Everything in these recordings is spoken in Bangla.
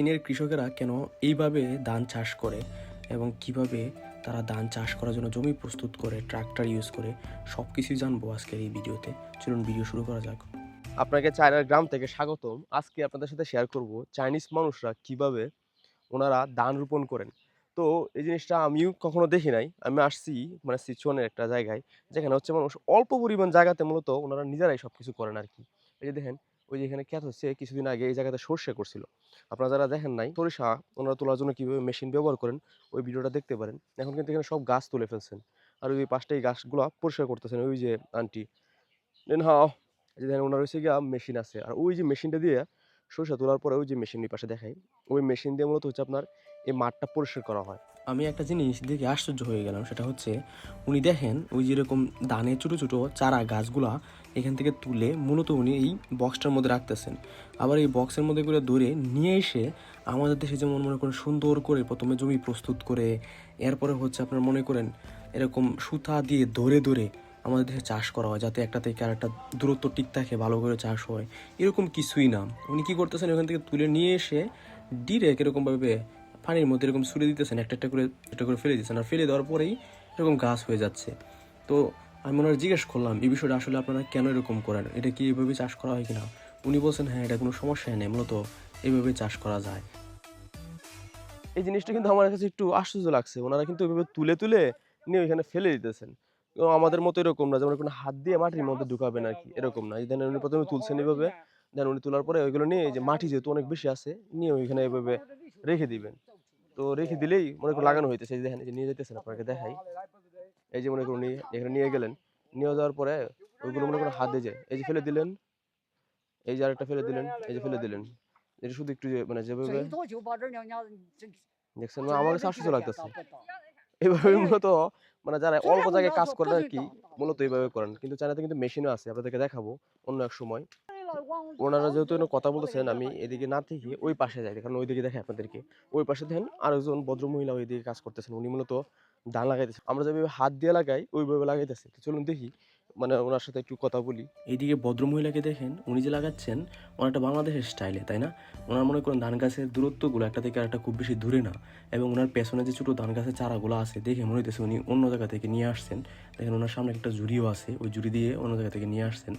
চীনের কৃষকেরা কেন এইভাবে ধান চাষ করে এবং কিভাবে তারা ধান চাষ করার জন্য জমি প্রস্তুত করে ট্রাক্টর ইউজ করে সব কিছুই জানবো আজকের এই ভিডিওতে। চলুন ভিডিও শুরু করা যাক। আপনাকে চায়নার গ্রাম থেকে স্বাগতম। আজকে আপনাদের সাথে শেয়ার করব চাইনিজ মানুষরা কিভাবে ওনারা ধান রোপণ করেন। তো এই জিনিসটা আমিও কখনো দেখি নাই। আমি আসছি মানে সিচুয়ানের একটা জায়গায়, যেখানে হচ্ছে মানুষ অল্প পরিমাণ জায়গাতে মূলত ওনারা নিজেরাই সবকিছু করেন আরকি। এই যে দেখেন, ওই যে এখানে ক্ষেত হচ্ছে, কিছুদিন আগে এই জায়গাতে সর্ষে করছিল। আপনারা যারা দেখেন নাই, সরিষা ওনারা তোলার জন্য কিভাবে মেশিন ব্যবহার করেন, ওই ভিডিওটা দেখতে পারেন। এখন কিন্তু এখানে সব গাছ তুলে ফেলছেন। আর ওই পাশটা এই গাছগুলা পরিষ্কার করতেছেন ওই যে আন্টি। দেন হাও এই যে দেখেন ওনার হচ্ছে গিয়া মেশিন আছে। আর ওই যে মেশিনটা দিয়ে সরিষা তোলার পরে ওই যে মেশিন ওই পাশে দেখাই, ওই মেশিন দিয়ে মূলত হচ্ছে আপনার এই মাঠটা পরিষ্কার করা হয়। আমি একটা জিনিস দেখে আশ্চর্য হয়ে গেলাম, সেটা হচ্ছে উনি দেখেন ওই যেরকম ধানের ছোটো ছোটো চারা গাছগুলা এখান থেকে তুলে মূলত উনি এই বক্সটার মধ্যে রাখতেছেন। আবার এই বক্সের মধ্যে করে ধরে নিয়ে এসে আমাদের দেশে যেমন মনে করেন সুন্দর করে প্রথমে জমি প্রস্তুত করে এরপরে হচ্ছে আপনার মনে করেন এরকম সুতা দিয়ে ধরে ধরে আমাদের দেশে চাষ করা হয়, যাতে একটা থেকে আর একটা দূরত্ব ঠিক থাকে, ভালো করে চাষ হয়। এরকম কিছুই না, উনি কী করতেছেন, ওখান থেকে তুলে নিয়ে এসে ডিরেক্ট এরকমভাবে পানির মধ্যে এরকম ছুড়ে দিতেছেন, একটা করে ফেলে দিচ্ছেন, আর ফেলে দেওয়ার পরেই এরকম গাছ হয়ে যাচ্ছে। তো আমি ওনার জিজ্ঞেস করলাম এই বিষয়টা আসলে আপনারা কেন এরকম করেন, এটা কি এইভাবে চাষ করা হয় কিনা। উনি বলছেন হ্যাঁ, এটা কোনো সমস্যা নেই, মূলত এইভাবে চাষ করা যায়। এই জিনিসটা কিন্তু আমার কাছে একটু আশ্চর্য লাগছে। ওনারা কিন্তু ওইভাবে তুলে তুলে নিয়ে ওইখানে ফেলে দিতেছেন। তো আমাদের মতো এরকম না, যেমন কোনো হাত দিয়ে মাটির মধ্যে ঢুকাবেন আরকি, এরকম না। এই দেন উনি ১ম এ তুলছেন এভাবে, দেন উনি তোলার পরে ওইগুলো নিয়ে এই যে মাটি যেহেতু অনেক বেশি আছে, নিয়ে ওইখানে এভাবে রেখে দিবেন। তো রেখে দিলেই মনে করুন লাগানো হইতেছে। এই যে দেখেন, এই যে নিয়ে যাইতেছেন, আপনাকে দেখাই। এই যে মনে করুন নিয়ে এখানে নিয়ে গেলেন। নিয়ে যাওয়ার পরে ওইগুলো মনে করুন হাত দিয়ে যায়। এই যে ফেলে দিলেন, এই যে আরেকটা ফেলে দিলেন, এই যে ফেলে দিলেন। এটা শুধু একটু যে মানে যেভাবে দেখছেন, মানে আমার কাছে আশ্চর্য লাগতেছে। এভাবে মূলত মানে যারা অল্প জায়গায় কাজ করেন আরকি, মূলত এইভাবে করেন। কিন্তু চায়নাতে কিন্তু মেশিনও আছে। আপনাদেরকে দেখাবো অন্য এক সময়। ওনারা যেহেতু এখানে কথা বলতেছেন, আমি এদিকে না থেকে ওই পাশে যাই। কারণ ওইদিকে দেখাই আপনাদেরকে। ওই পাশে দেখেন আরেকজন ভদ্রমহিলা ওইদিকে কাজ করতেছেন। উনি মূলত ধান লাগাইতেছেন। আমরা যেভাবে হাত দিয়ে লাগাই ওইভাবে লাগাইতেছে। তো চলুন দেখি, মানে ওনার সাথে একটু কথা বলি। এইদিকে ভদ্রমহিলাকে দেখেন, উনি যে লাগাচ্ছেন ওনারটা বাংলাদেশের স্টাইলে, তাই না? ওনার মনে করেন ধান গাছের দূরত্বগুলো একটা থেকে আরেকটা খুব বেশি দূরে না, এবং ওনার পেছনে যে ছোটো ধান গাছের চারাগুলো আছে দেখে মনে হইতেছে উনি অন্য জায়গা থেকে নিয়ে আসছেন। দেখেন ওনার সামনে একটা ঝুড়িও আছে, ওই ঝুড়ি দিয়ে অন্য জায়গা থেকে নিয়ে আসছেন।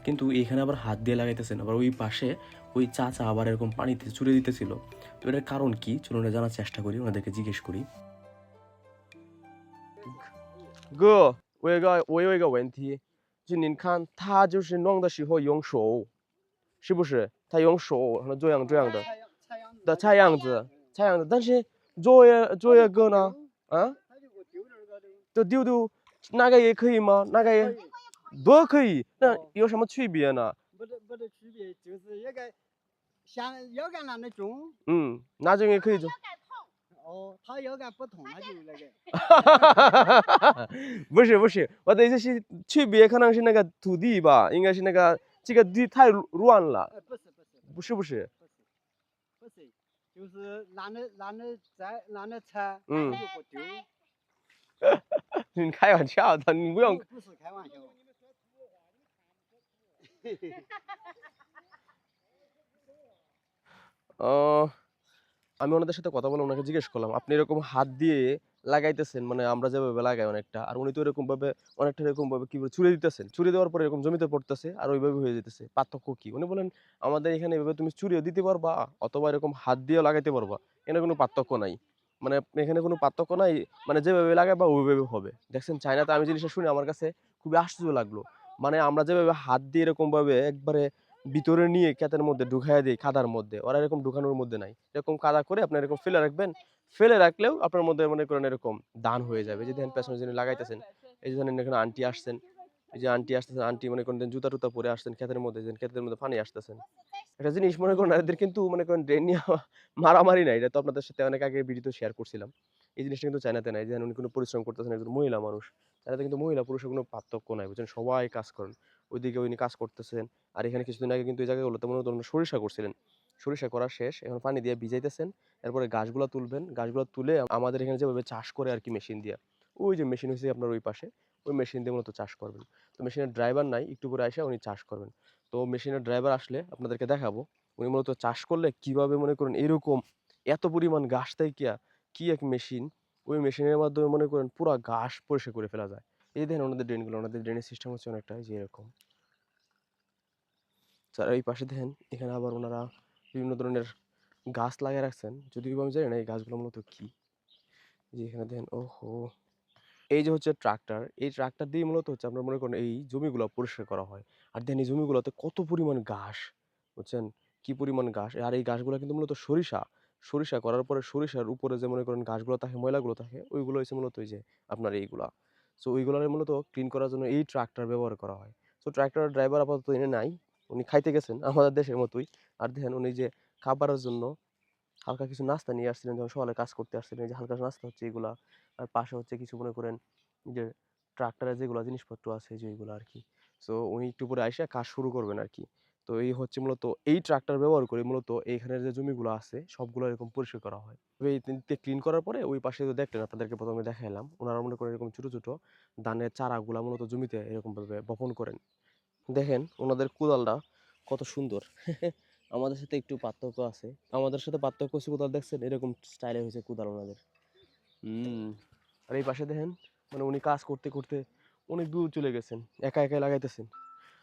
কিন্তু এখানে আবার হাত দিয়ে লাগাইতেছেন, আবার ওই পাশে ওই চাচা আবার এরকম পানিতে ছুড়ে দিতেছিল। তো এটার কারণ কি, চলুন এটা জানার চেষ্টা করি, ওনাদেরকে জিজ্ঞেস করি। 我有一个问题，就您看他就是弄的时候用手，是不是？他用手，然后这样的菜样子，但是这个呢，啊，就丢那个也可以吗？那个也都可以，那有什么区别呢？没得区别，就是那个像腰杆那种。那种也可以做。哦，它腰杆不同，它就那个。不是，我的意思是区别可能是那个土地吧，应该是那个这个地太乱了，不是。不是，就是拿的菜，嗯它就不丢。你开玩笑的，你不用。不是开玩笑。আমি ওনাদের সাথে কথা বলে ওনাকে জিজ্ঞেস করলাম, আপনি এরকম হাত দিয়ে লাগাইতেছেন, মানে আমরা যেভাবে লাগাই অনেকটা, আর উনি তো এরকম ভাবে অনেকটা এরকম ভাবে কি বলে ছুড়ে দিতেছেন, ছুড়ে দেওয়ার পরে এরকম জমিতে পড়তেছে আর ওইভাবে হয়ে যেতেছে। পার্থক্য কি? উনি বলেন আমাদের এখানে এভাবে তুমি ছুড়েও দিতে পারবা, অথবা এরকম হাত দিয়েও লাগাইতে পারবা, এখানে কোনো পার্থক্য নাই। মানে এখানে কোনো পার্থক্য নাই, মানে যেভাবে লাগাবা ওইভাবে হবে। দেখছেন চায়নাতে আমি জিনিসটা শুনে আমার কাছে খুবই আশ্চর্য লাগলো। মানে আমরা যেভাবে হাত দিয়ে এরকম ভাবে একবারে ভিতরে নিয়ে ক্ষেতের মধ্যে ঢুকাইয়া দেই কাদার মধ্যে, ওরা এরকম ঢুকানোর মধ্যে নাই। এরকম কাদা করে আপনি এরকম ফেলে রাখবেন। ফেলে রাখলেও আপনার মধ্যে মনে করেন এরকম দান হয়ে যাবে। এই যে দেখেন পেছনে যিনি লাগাইতেছেন, এই যে ধরেন এখানে আন্টি আসছেন, এই যে আন্টি আসতেছেন, আন্টি মনে করেন জুতা-টুতা পরে আসছেন ক্ষেতের মধ্যে, যে ক্ষেতের মধ্যে পানি আসতেছেন। একটা জিনিস মনে করেন এদের কিন্তু মনে করেন ড্রেন নিয়ে মারামারি নাই। এটা তো আপনাদের সাথে অনেক আগে ভিডিওতে শেয়ার করছিলাম। এই জিনিসটা কিন্তু চায়নাতে নাই। যেন উনি কোনো পরিশ্রম করতেছেন, একজন মহিলা মানুষ। চায়নাতে কিন্তু মহিলা পুরুষের কোনো পার্থক্য নাই। বুঝছেন? সবাই কাজ করেন। ওইদিকে উনি কাজ করতেছেন। আর এখানে কিছুদিন আগে কিন্তু এই জায়গাগুলোতে মনে হতো সরিষা করছিলেন। সরিষা করা শেষ। এখন পানি দিয়ে ভিজাইতেছেন। এরপরে গাছগুলা তুলবেন। গাছগুলা তুলে আমাদের এখানে যেভাবে চাষ করে আরকি মেশিন দিয়া। ওই যে মেশিন হইছে আপনার ওই পাশে। ওই মেশিন দিয়ে মূলত চাষ করবেন। তো মেশিনের ড্রাইভার নাই। একটু পরে আইসা উনি চাষ করবেন। তো মেশিনের ড্রাইভার আসলে আপনাদেরকে দেখাবো। উনি মূলত চাষ করলে কিভাবে মনে করেন এরকম এত পরিমাণ ঘাস থেকে কি এক মেশিন, ওই মেশিনের মাধ্যমে মনে করেন পুরা ঘাস পরিষ্কার করে ফেলা যায়। এই দেখেন ওনাদের ড্রেনগুলো, ওনাদের ড্রেনের সিস্টেম হচ্ছে অনেকটা যে এরকম। স্যার এই পাশে দেখেন এখানে আবার ওনারা বিভিন্ন ধরনের গাছ লাগিয়ে রাখছেন, যদিও আমি জানি না এই গাছগুলো মূলত কি। যে এখানে দেখেন ওহো, এই যে হচ্ছে ট্রাক্টর, এই ট্রাক্টর দিয়ে মূলত হচ্ছে আপনার মনে করেন এই জমিগুলো পরিষ্কার করা হয়। আর দেখেন এই জমিগুলোতে কত পরিমাণ ঘাস, বুঝছেন? কি পরিমাণ ঘাস! আর এই ঘাসগুলো কিন্তু মূলত সরিষা, সরিষা করার পরে সরিষার উপরে যে মনে করেন ঘাসগুলো থাকে, ময়লাগুলো থাকে, ওইগুলো হচ্ছে মূলত ওই যে আপনার এইগুলা। সো ওইগুলার মূলত ক্লিন করার জন্য এই ট্রাক্টর ব্যবহার করা হয়। সো ট্রাক্টরের ড্রাইভার আপাতত এনে নাই, উনি খাইতে গেছেন আমাদের দেশের মতোই। আর দেখেন উনি যে খাবারের জন্য হালকা কিছু নাস্তা নিয়ে আসছিলেন যখন সকালে কাজ করতে আসছিলেন, এই যে হালকা নাস্তা হচ্ছে এগুলা। আর পাশে হচ্ছে কিছু মনে করেন যে ট্রাক্টরে যেগুলো জিনিসপত্র আছে যে এইগুলো আর কি। সো উনি একটু পরে আইসা কাজ শুরু করবেন আর কি। তো এই হচ্ছে মূলত এই ট্রাক্টর ব্যবহার করে মূলত এইখানের যে জমিগুলো আছে সবগুলো এরকম পরিষ্কার করা হয়। তবে এই ক্লিন করার পরে ওই পাশে তো দেখলেন, আপনাদেরকে প্রথমে দেখাইলাম, ওনারা মনে করেন এরকম ছোট ছোট ধানের চারাগুলা মূলত জমিতে এরকম ভাবে বপন করেন। দেখেন ওনাদের কোদালটা কত সুন্দর। আমাদের সাথে একটু পার্থক্য আছে। আমাদের সাথে পার্থক্য হচ্ছে কোদাল দেখছেন এরকম স্টাইলে হয়েছে কোদাল ওনাদের। আর এই পাশে দেখেন মানে উনি কাজ করতে করতে অনেক দূর চলে গেছেন, একা একাই লাগাইতেছেন।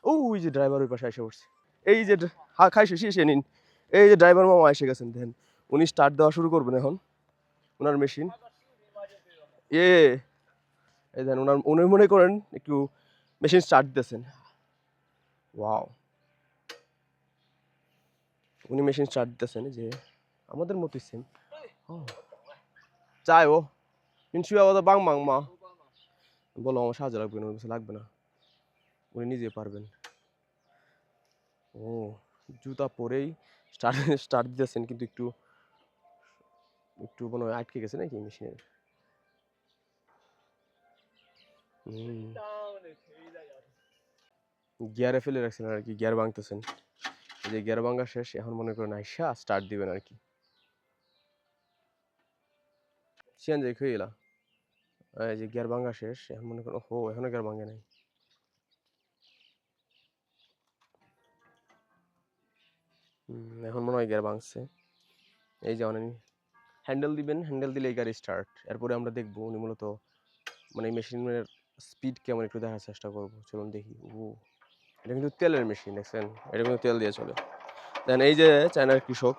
ওই যে ড্রাইভার ওই পাশে এসে পড়ছে। এই যে খাই শেষে নিন। এই যে ড্রাইভার মামা এসে গেছেন দেখেন। উনি স্টার্ট দেওয়া শুরু করবেন এখন ওনার মেশিন। এ এই দেখেন উনি মনে করেন একটু মেশিন স্টার্ট দিতেছেন। ওয়াও, উনি মেশিন স্টার্ট দিতেছেন যে আমাদের মতোই সেম। চাই ও মিনসুয়া ওদা বাং বাং মা বলো আমার সাহায্য লাগবে না, লাগবে না, উনি নিজে পারবেন। ও জুতা পরেই স্টার্ট স্টার্ট দিতেছেন, কিন্তু একটু একটু মনে হয় আটকে গেছে নাকি মেশিনের। গিয়ারে ফেলে রাখছেন আর কি, গিয়ার ভাঙতেছেন। এই যে গিয়ার ভাঙা শেষ, এখন মনে করেন আইসা স্টার্ট দিবেন আর কি। সিয়ান যাই খেয়ে এলা, এই যে গিয়ার ভাঙা শেষ, এখন মনে করেন ও এখনো গিয়ার ভাঙে নাই। এখন মনে হয় গিয়ার ভাঙছে। এই যে অনেক হ্যান্ডেল দিবেন, হ্যান্ডেল দিলে এই গাড়ি স্টার্ট। এরপরে আমরা দেখবো উনি মূলত মানে এই মেশিনের স্পিড কেমন একটু দেখার চেষ্টা করবো, চলুন দেখি। এটা কিন্তু তেলের মেশিন দেখছেন, এটা কিন্তু তেল দিয়ে চলে। দেন এই যে চায়নার কৃষক,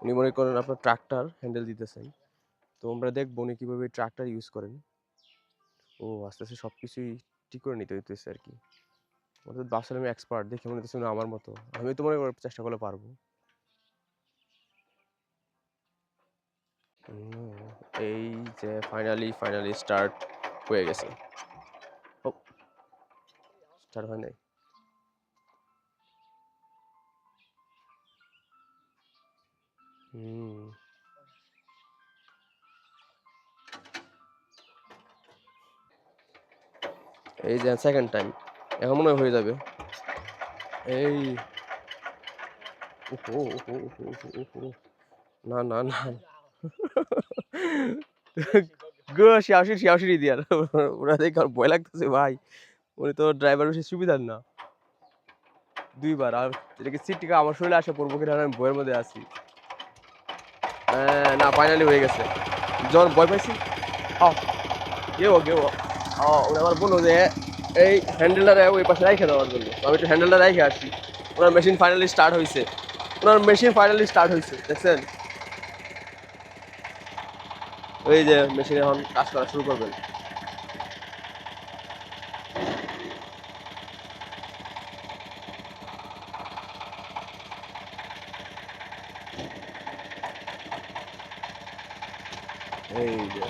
উনি মনে করেন আপনার ট্রাক্টর হ্যান্ডেল দিতেছেন। তো আমরা দেখবো উনি কীভাবে ট্রাক্টর ইউজ করেন। ও আস্তে আস্তে সব কিছুই ঠিক করে নিতে হইতেছে আর কি। অর্থাৎ বাসার আমি এক্সপার্ট, দেখে মনে হচ্ছে আমার মতো, আমি তো মনে করি চেষ্টা করলে পারবো। এই যে ফাইনালি স্টার্ট হয়ে গেছে। ও স্টার্ট হয় নাই। এই যে সেকেন্ড টাইম, এখন মনে হয় হয়ে যাবে। এই ওহো ওহো ওহো ওহো ওহো, না না না গো শিয়াশিরি দিয়ার ওরা দেখে আর ভয় লাগতেছে ভাই। উনি তো ড্রাইভার বেশি সুবিধার না, দুইবার। আর এটাকে সিট টিকা আমার শরীরে আসে পড়বো কিনা আমি ভয়ের মধ্যে আছি। না ফাইনালি হয়ে গেছে। যখন ভয় পাইছি গেও উনি আমার বললো যে এই হ্যান্ডেলটা ওই পাশে রাইখে দেওয়ার জন্য। আমি একটু হ্যান্ডেলটা রাইখে আসি। ওনার মেশিন ফাইনালি স্টার্ট হয়েছে, দেখছেন? ওই যে মেশিন এখন কাজ করা শুরু করবেন। এই যে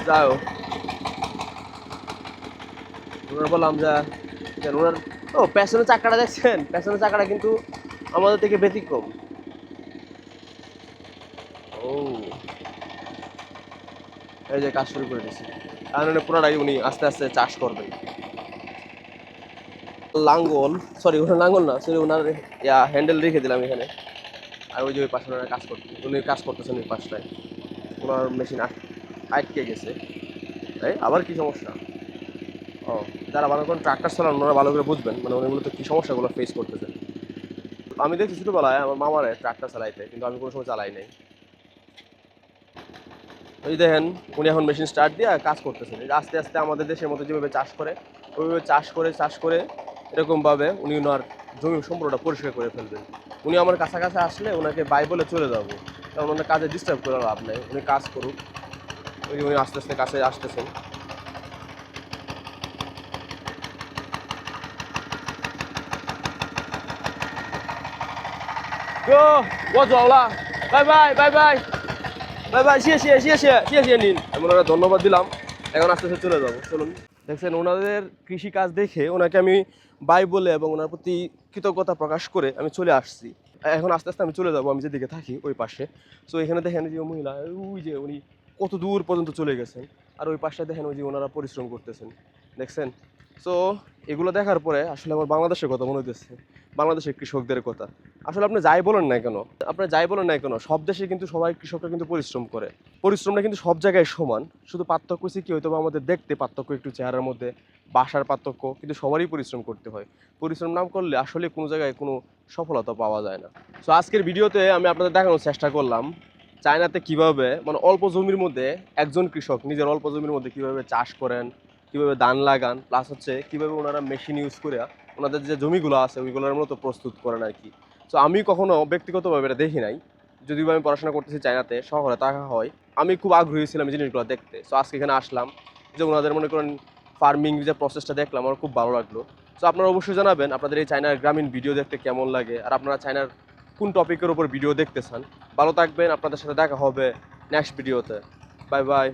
যাও ওনার বললাম যে ওনার পেছনের চাকাটা দেখছেন, পেছনের চাকাটা কিন্তু আমাদের থেকে ব্যতিক্রম। ও এই যে কাজ শুরু করে দিয়েছি, কারণ পুরোটাই উনি আস্তে আস্তে চাষ করবেন। লাঙ্গল, সরি ওনার লাঙ্গল না, সরি ওনার হ্যান্ডেল রেখে দিলাম এখানে। আর ওই যে ওই পাশে ওনারা উনি কাজ করতেছেন ওই পাশটায়, ওনার মেশিন আটকে গেছে। এই আবার কি সমস্যা? ও, যারা ভালো করে ট্রাক্টর চালান ওনারা ভালো করে বুঝবেন, মানে উনি মূলত কী সমস্যাগুলো ফেস করতেছেন। আমি দেখছি ছোটোবেলায় আমার মামারে ট্রাক্টর চালাইতে, কিন্তু আমি কোনো সময় চালাই নাই। ওই দেখেন উনি এখন মেশিন স্টার্ট দিয়ে কাজ করতেছেন। এই যে আস্তে আস্তে আমাদের দেশের মধ্যে যেভাবে চাষ করে ওইভাবে চাষ করে এরকমভাবে উনি ওনার জমি সম্পূর্ণটা পরিষ্কার করে ফেলবেন। উনি আমার কাছাকাছি আসলে ওনাকে বাই বলে চলে যাবো, কারণ ওনার কাজে ডিস্টার্ব করে লাভ নেই, উনি কাজ করুক। ওই যে উনি আস্তে আস্তে কাছে আসতেছেন। Go， 我走了，拜拜拜拜拜拜，谢谢您。আমি ওনারা ধন্যবাদ দিলাম, এখন আস্তে আস্তে চলে যাবো। চলুন। দেখছেন ওনাদের কৃষি কাজ দেখে ওনাকে আমি বাই বলে এবং ওনার প্রতি কৃতজ্ঞতা প্রকাশ করে আমি চলে আসছি। এখন আস্তে আস্তে আমি চলে যাবো আমি যেদিকে থাকি ওই পাশে। সো এখানে দেখেন যে মহিলা ওই যে উনি কত দূর পর্যন্ত চলে গেছেন, আর ওই পাশে দেখেন ওই যে ওনারা পরিশ্রম করতেছেন, দেখছেন। সো এগুলো দেখার পরে আসলে আমার বাংলাদেশের কথা মনে হতেছে, বাংলাদেশের কৃষকদের কথা। আসলে আপনি যাই বলেন না কেন সব দেশে কিন্তু সবাই কৃষকরা কিন্তু পরিশ্রম করে, পরিশ্রমটা কিন্তু সব জায়গায় সমান। শুধু পার্থক্য হচ্ছে কি হয়তো আমাদের দেখতে পার্থক্য একটু চেহারার মধ্যে, বাসার পার্থক্য, কিন্তু সবারই পরিশ্রম করতে হয়। পরিশ্রম না করলে আসলে কোনো জায়গায় কোনো সফলতা পাওয়া যায় না। সো আজকের ভিডিওতে আমি আপনাদের দেখানোর চেষ্টা করলাম চায়নাতে কিভাবে মানে অল্প জমির মধ্যে একজন কৃষক নিজের অল্প জমির মধ্যে কিভাবে চাষ করেন, কিভাবে ধান লাগান, প্লাস হচ্ছে কিভাবে ওনারা মেশিন ইউজ করে ওনাদের যে জমিগুলো আছে ওইগুলোর মতো প্রস্তুত করেন আর কি। সো আমি কখনো ব্যক্তিগতভাবে এটা দেখি নাই, যদিও আমি পড়াশোনা করতেছি চায়নাতে, শহরে থাকা হয়। আমি খুব আগ্রহী ছিলাম এই জিনিসগুলো দেখতে। সো আজকে এখানে আসলাম, যে ওনাদের মনে করেন ফার্মিং যে প্রসেসটা দেখলাম আমার খুব ভালো লাগলো। সো আপনারা অবশ্যই জানাবেন আপনাদের এই চায়নার গ্রামীণ ভিডিও দেখতে কেমন লাগে, আর আপনারা চায়নার কোন টপিকের উপর ভিডিও দেখতে চান। ভালো থাকবেন, আপনাদের সাথে দেখা হবে নেক্সট ভিডিওতে। Bye bye.